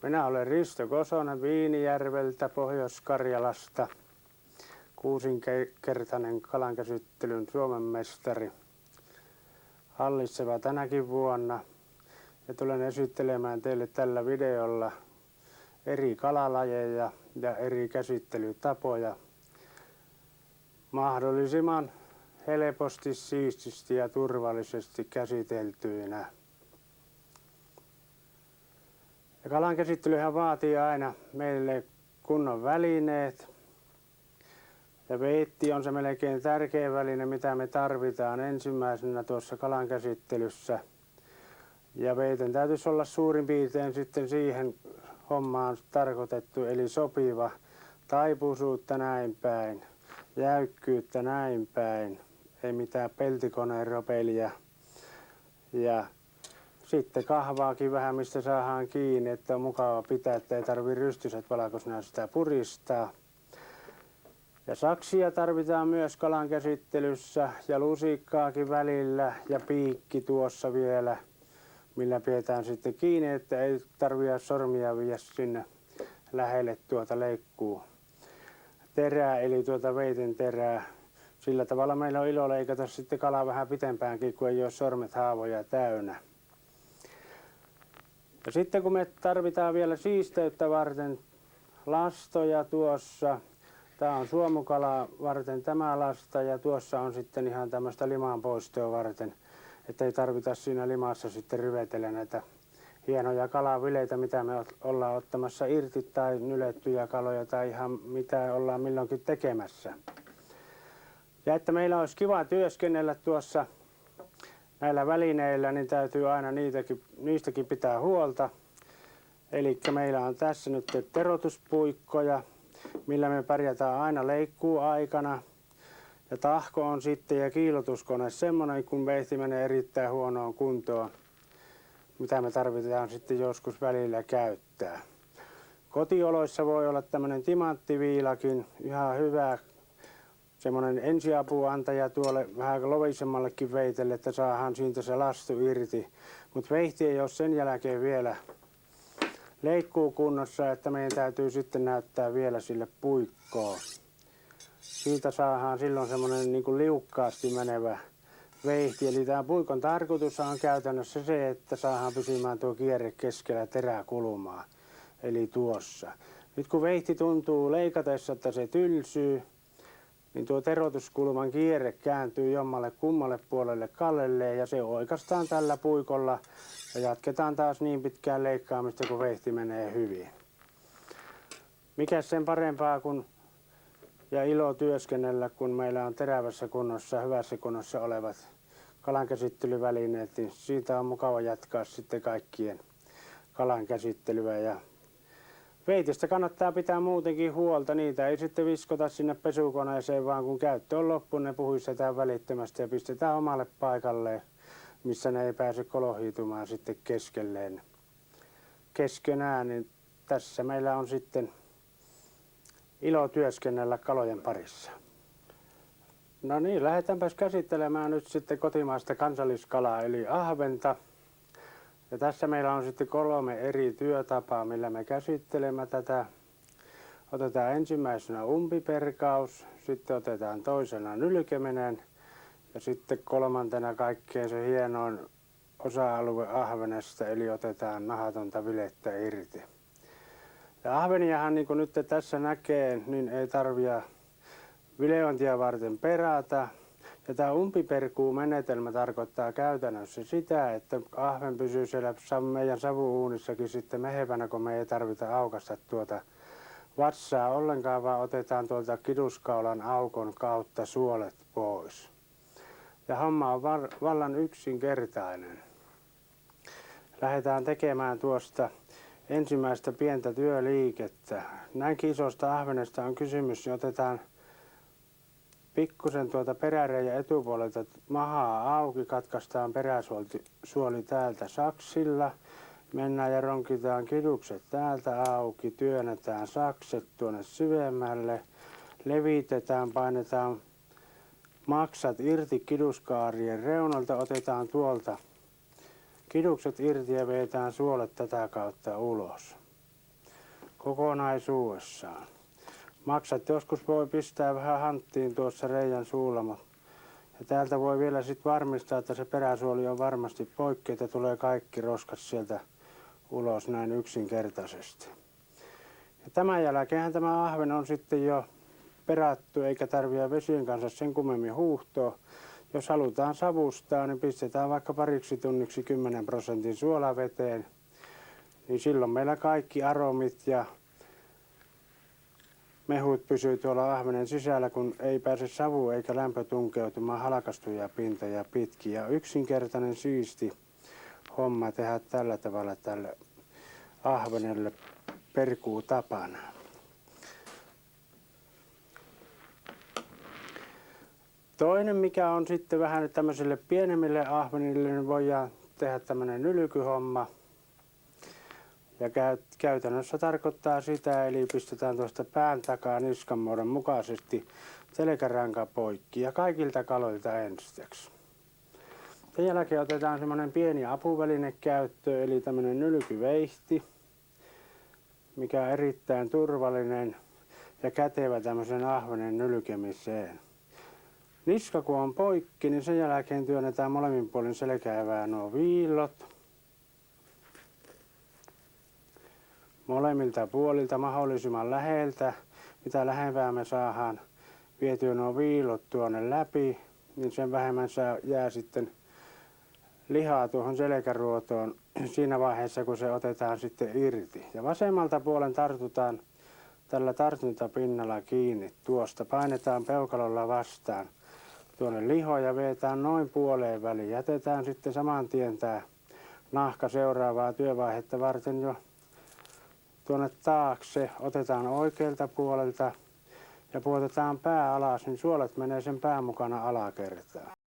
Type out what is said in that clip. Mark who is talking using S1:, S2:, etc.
S1: Minä olen Risto Kosonen Viinijärveltä, Pohjois-Karjalasta. Kuusinkertainen kalankäsittelyn Suomen mestari. Hallitseva tänäkin vuonna. Ja tulen esittelemään teille tällä videolla eri kalalajeja ja eri käsittelytapoja mahdollisimman helposti, siististi ja turvallisesti käsiteltyinä. Ja kalan käsittelyhän vaatii aina meille kunnon välineet. Ja veitti on se melkein tärkein väline, mitä me tarvitaan ensimmäisenä tuossa kalan käsittelyssä. Ja veiten täytyisi olla suurin piirtein sitten siihen hommaan tarkoitettu, eli sopiva taipuisuutta näin päin, jäykkyyttä näin päin, ei mitään peltikoneen ropeliä. Ja sitten kahvaakin vähän, mistä saadaan kiinni, että on mukava pitää, että ei tarvitse rystyset valkoisena sitä puristaa. Ja saksia tarvitaan myös kalan käsittelyssä ja lusikkaakin välillä ja piikki tuossa vielä, millä pidetään sitten kiinni, että ei tarvitse sormia viedä sinne lähelle tuota leikkuu terää, eli tuota veiten terää. Sillä tavalla meillä on ilo leikata sitten kalaa vähän pitempäänkin, kun ei ole sormet haavoja täynnä. Ja sitten kun me tarvitaan vielä siisteyttä varten lastoja tuossa. Tämä on suomukala varten tämä lasta ja tuossa on sitten ihan tämmöistä liman poistoa varten, että ei tarvita siinä limassa sitten ryvetellä näitä hienoja kalavileitä, mitä me ollaan ottamassa irti tai nylettyjä kaloja tai ihan mitä ollaan milloinkin tekemässä. Ja että meillä olisi kiva työskennellä tuossa näillä välineillä, niin täytyy aina niistäkin pitää huolta. Eli meillä on tässä nyt terotuspuikkoja, millä me pärjätään aina leikkuuaikana. Ja tahko on sitten ja kiilotuskone semmoinen, kun veihti menee erittäin huonoon kuntoon, mitä me tarvitaan sitten joskus välillä käyttää. Kotioloissa voi olla tämmöinen timanttiviilakin, ihan hyvä semmoinen ensiapuantaja tuolle vähän lovisemmallekin veitelle, että saadaan siitä se lastu irti. Mutta veihti ei ole sen jälkeen vielä leikkuukunnossa, että meidän täytyy sitten näyttää vielä sille puikkoon. Siitä saadaan silloin semmoinen niin kuin liukkaasti menevä veihti. Eli tämä puikon tarkoitus on käytännössä se, että saadaan pysymään tuo kierre keskellä terää kulumaan. Eli tuossa. Nyt kun veihti tuntuu leikatessa, että se tylsyy, niin tuo terotuskulman kierre kääntyy jommalle kummalle puolelle kallelleen ja se oikaistaan tällä puikolla ja jatketaan taas niin pitkään leikkaamista, kun veihti menee hyvin. Mikäs sen parempaa kuin ja ilo työskennellä, kun meillä on terävässä kunnossa, hyvässä kunnossa olevat kalankäsittelyvälineet, niin siitä on mukava jatkaa sitten kaikkien kalankäsittelyä. Ja veitistä kannattaa pitää muutenkin huolta, niitä ei sitten viskota sinne pesukoneeseen, vaan kun käyttö on loppu, ne puhistetaan välittömästi ja pistetään omalle paikalleen, missä ne ei pääse kolohiitumaan sitten keskenään. Niin tässä meillä on sitten ilo työskennellä kalojen parissa. No niin, lähdetäänpäs käsittelemään nyt sitten kotimaista kansalliskalaa eli ahventa. Ja tässä meillä on sitten 3 eri työtapaa, millä me käsittelemme tätä. Otetaan ensimmäisenä umpiperkaus, sitten otetaan toisena nylkeminen ja sitten kolmantena kaikkein se hienoin osa-alue ahvenesta, eli otetaan nahatonta vilettä irti. Ja ahveniahan niin kuin nyt tässä näkee, niin ei tarvitse vileointia varten perätä. Ja tämä umpiperkuumenetelmä tarkoittaa käytännössä sitä, että ahven pysyy siellä meidän savuuunissakin sitten mehevänä, kun me ei tarvita aukaista tuota vatsaa ollenkaan, vaan otetaan tuolta kiduskaulan aukon kautta suolet pois. Ja homma on vallan yksinkertainen. Lähdetään tekemään tuosta ensimmäistä pientä työliikettä. Näinkin isosta ahvenesta on kysymys, niin otetaan pikkusen tuota peräreiän etupuolelta mahaa auki, katkaistaan peräsuoli täältä saksilla. Mennään ja ronkitaan kidukset täältä auki, työnnetään sakset tuonne syvemmälle. Levitetään, painetaan maksat irti kiduskaarien reunalta, otetaan tuolta kidukset irti ja vedetään suolet tätä kautta ulos. kokonaisuudessaan. Maksat joskus voi pistää vähän hanttiin tuossa reijän suulla, ja täältä voi vielä sitten varmistaa, että se peräsuoli on varmasti poikki, että tulee kaikki roskat sieltä ulos näin yksinkertaisesti. Ja tämän jälkeen tämä ahven on sitten jo perattu, eikä tarvitse vesien kanssa sen kummemmin huuhtoa. Jos halutaan savustaa, niin pistetään vaikka pariksi tunniksi 10% suolaveteen, niin silloin meillä kaikki aromit ja mehut pysyy tuolla ahvenen sisällä, kun ei pääse savu eikä lämpö tunkeutumaan halkastuja pintoja pitkin. Ja yksinkertainen siisti homma tehdä tällä tavalla tälle ahvenelle perkuu tapana. Toinen, mikä on sitten vähän tämmöisille pienemmille ahvenille, niin voidaan tehdä tämmöinen nylkyhomma. Ja käytännössä tarkoittaa sitä, eli pistetään tuosta pään takaa niskan muodon mukaisesti selkäranka poikki ja kaikilta kaloilta ensiksi. Sen jälkeen otetaan semmoinen pieni apuväline käyttöön, eli tämmöinen nylkyveihti, mikä on erittäin turvallinen ja kätevä tämmöisen ahvenen nylkemiseen. Niska kun on poikki, niin sen jälkeen työnnetään molemmin puolin selkäevää nuo viillot. Molemmilta puolilta mahdollisimman läheltä, mitä lähempää me saadaan vietyä nuo viillot tuonne läpi, niin sen vähemmän jää sitten lihaa tuohon selkäruotoon siinä vaiheessa, kun se otetaan sitten irti. Ja vasemmalta puolen tartutaan tällä tartuntapinnalla kiinni tuosta. Painetaan peukalolla vastaan tuonne lihoon ja vedetään noin puoleen väliin. Jätetään sitten saman tien tämä nahka seuraavaa työvaihetta varten jo tuonne taakse. Otetaan oikealta puolelta ja pudotetaan pää alas, niin suolet menee sen pään mukana alakertaan.